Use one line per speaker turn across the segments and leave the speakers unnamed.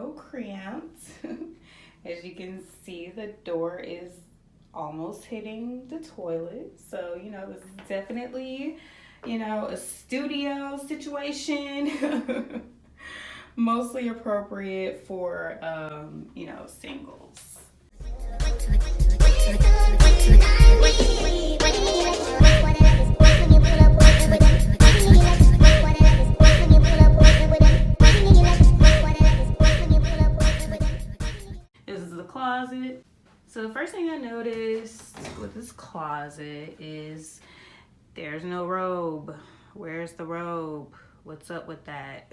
little cramped. As you can see, the door is almost hitting the toilet. So, this is definitely, a studio situation. Mostly appropriate for, singles. This is the closet. So the first thing I noticed with this closet is there's no robe. Where's the robe? What's up with that?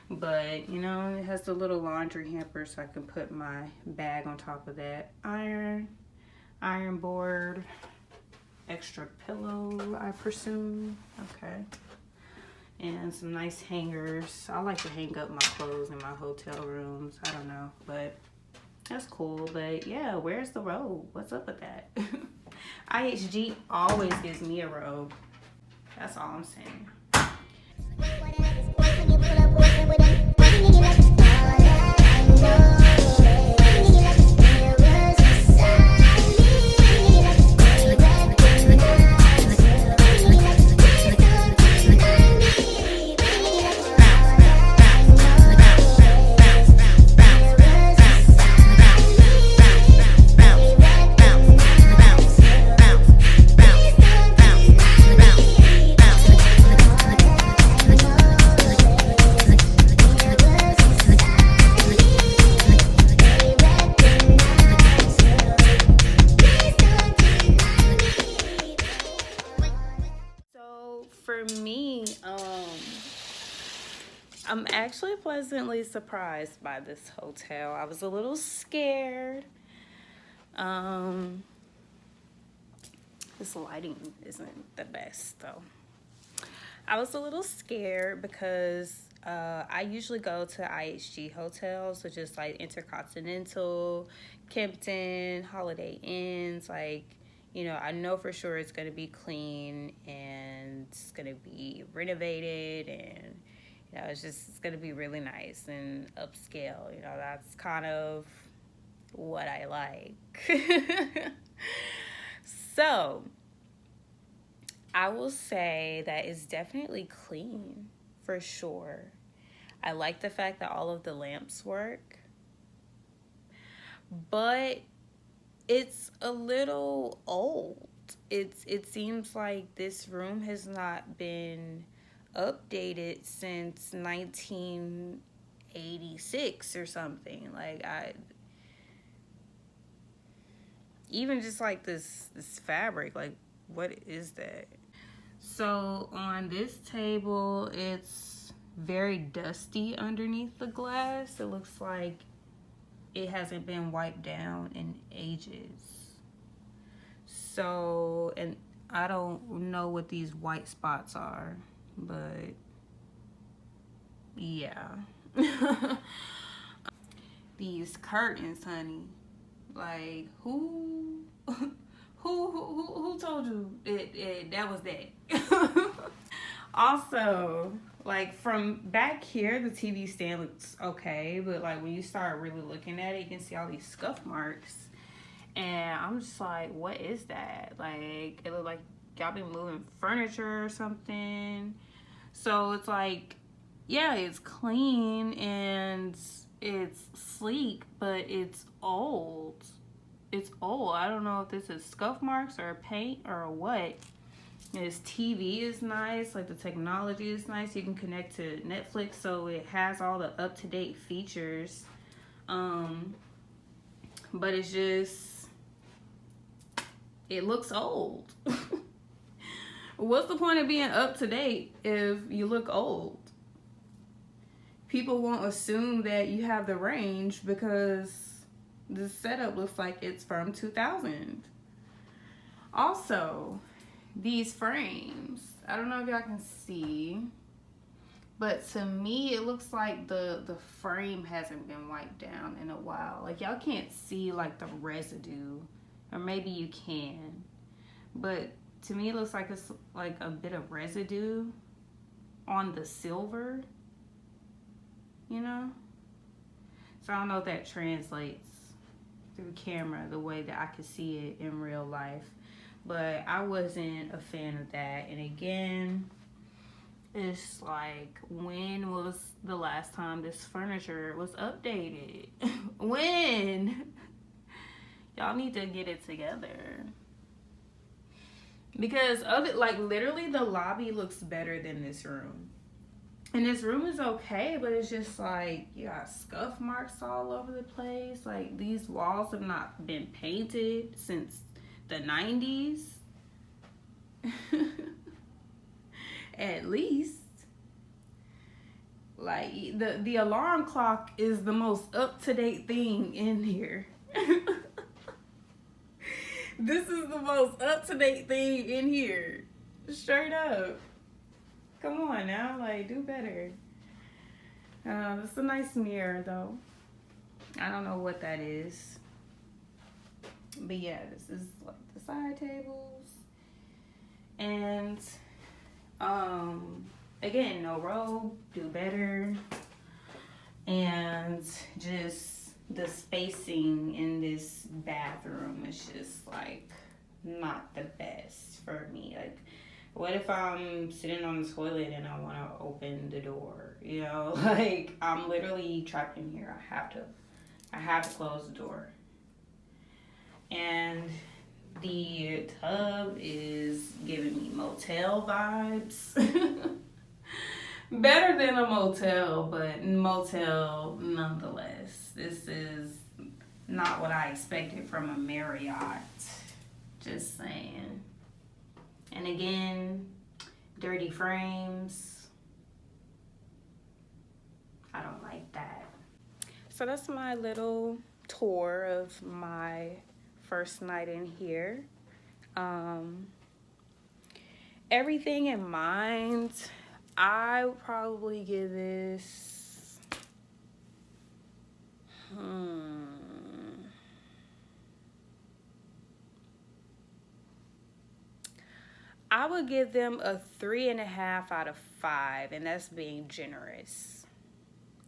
But, it has the little laundry hamper so I can put my bag on top of that. Iron board, extra pillow, I presume. Okay. And some nice hangers. I like to hang up my clothes in my hotel rooms. I don't know, but that's cool. But yeah, where's the robe? What's up with that? IHG always gives me a robe. That's all I'm saying. For me, I'm actually pleasantly surprised by this hotel. I was a little scared. This lighting isn't the best though. I was a little scared because I usually go to IHG hotels, which is like Intercontinental, Kimpton, Holiday Inns. Like, I know for sure it's going to be clean and it's going to be renovated and, it's going to be really nice and upscale. That's kind of what I like. So, I will say that it's definitely clean, for sure. I like the fact that all of the lamps work. But it's a little old. It seems like this room has not been updated since 1986 or something. Like even just like this fabric, like what is that? So on this table, it's very dusty underneath the glass. It looks like it hasn't been wiped down in ages. So, and I don't know what these white spots are, but yeah. These curtains, honey. Like, who told you that was that? Also, like from back here, the TV stand looks okay, but like when you start really looking at it, you can see all these scuff marks. And I'm just like, what is that? Like, it looked like y'all been moving furniture or something. So it's like, yeah, it's clean and it's sleek, but it's old. It's old. I don't know if this is scuff marks or paint or what. This TV is nice. Like, the technology is nice. You can connect to Netflix, so it has all the up-to-date features. But it's just, it looks old. What's the point of being up to date if you look old? People won't assume that you have the range because the setup looks like it's from 2000. Also, these frames, I don't know if y'all can see, but to me it looks like the frame hasn't been wiped down in a while. Like, y'all can't see like the residue, or maybe you can, but to me it looks like it's like a bit of residue on the silver, So I don't know if that translates through camera the way that I could see it in real life. But I wasn't a fan of that. And again, it's like, when was the last time this furniture was updated? When? Y'all need to get it together. Because like literally the lobby looks better than this room. And this room is okay, but it's just like, you got scuff marks all over the place. Like, these walls have not been painted since the 90s. At least. Like, the alarm clock is the most up-to-date thing in here. This is the most up-to-date thing in here. Straight up. Come on now, like, do better. It's a nice mirror, though. I don't know what that is. But yeah, this is like the side tables. And, again, no robe, do better. And just the spacing in this bathroom is just like not the best for me. Like, what if I'm sitting on the toilet and I want to open the door? You know, like, I'm literally trapped in here. I have to close the door. And the tub is giving me motel vibes. Better than a motel, but motel nonetheless. This is not what I expected from a Marriott. Just saying. And again, dirty frames. I don't like that. So that's my little tour of my first night in here. Everything in mind, I would probably give this I would give them a 3.5 out of 5, and that's being generous.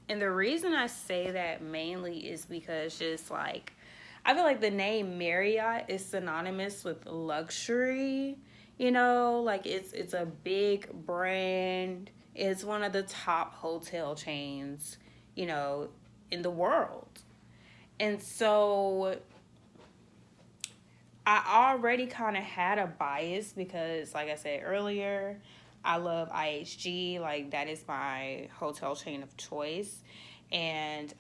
And the reason I say that mainly is because just like, I feel like the name Marriott is synonymous with luxury. You know, like it's a big brand. It's one of the top hotel chains, you know, in the world. And so I already kind of had a bias because, like I said earlier, I love IHG. Like, that is my hotel chain of choice. And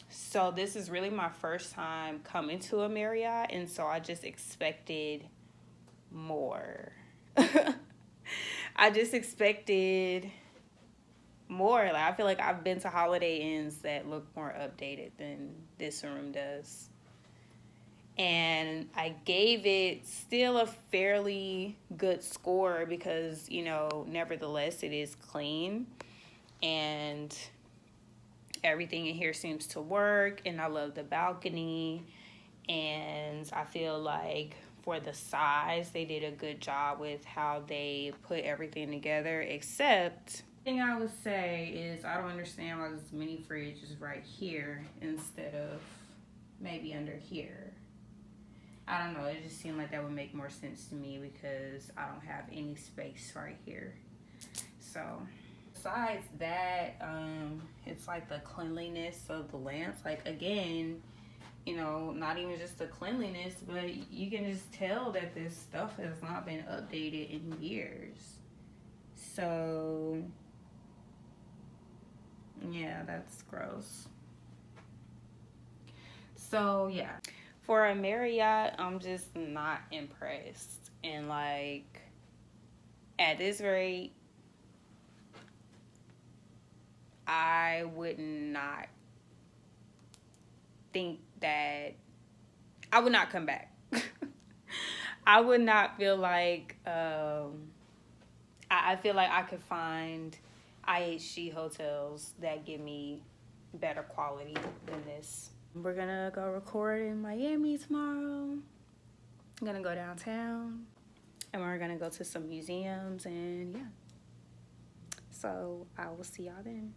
so this is really my first time coming to a Marriott, and so I just expected more. I just expected more. Like, I feel like I've been to Holiday Inns that look more updated than this room does. And I gave it still a fairly good score because, you know, nevertheless, it is clean. And everything in here seems to work. And I love the balcony. And I feel like for the size, they did a good job with how they put everything together. Except, the thing I would say is I don't understand why there's mini fridges right here instead of maybe under here. I don't know, it just seemed like that would make more sense to me because I don't have any space right here. So, besides that, it's like the cleanliness of the lamps. Like, again, you know, not even just the cleanliness, but you can just tell that this stuff has not been updated in years. So, yeah, that's gross. So, yeah. For a Marriott, I'm just not impressed. And, like, at this rate, I would not think that I would not come back. I would not feel like I feel like I could find IHG hotels that give me better quality than this. We're gonna go record in Miami tomorrow. I'm gonna go downtown and we're gonna go to some museums, and yeah. So I will see y'all then.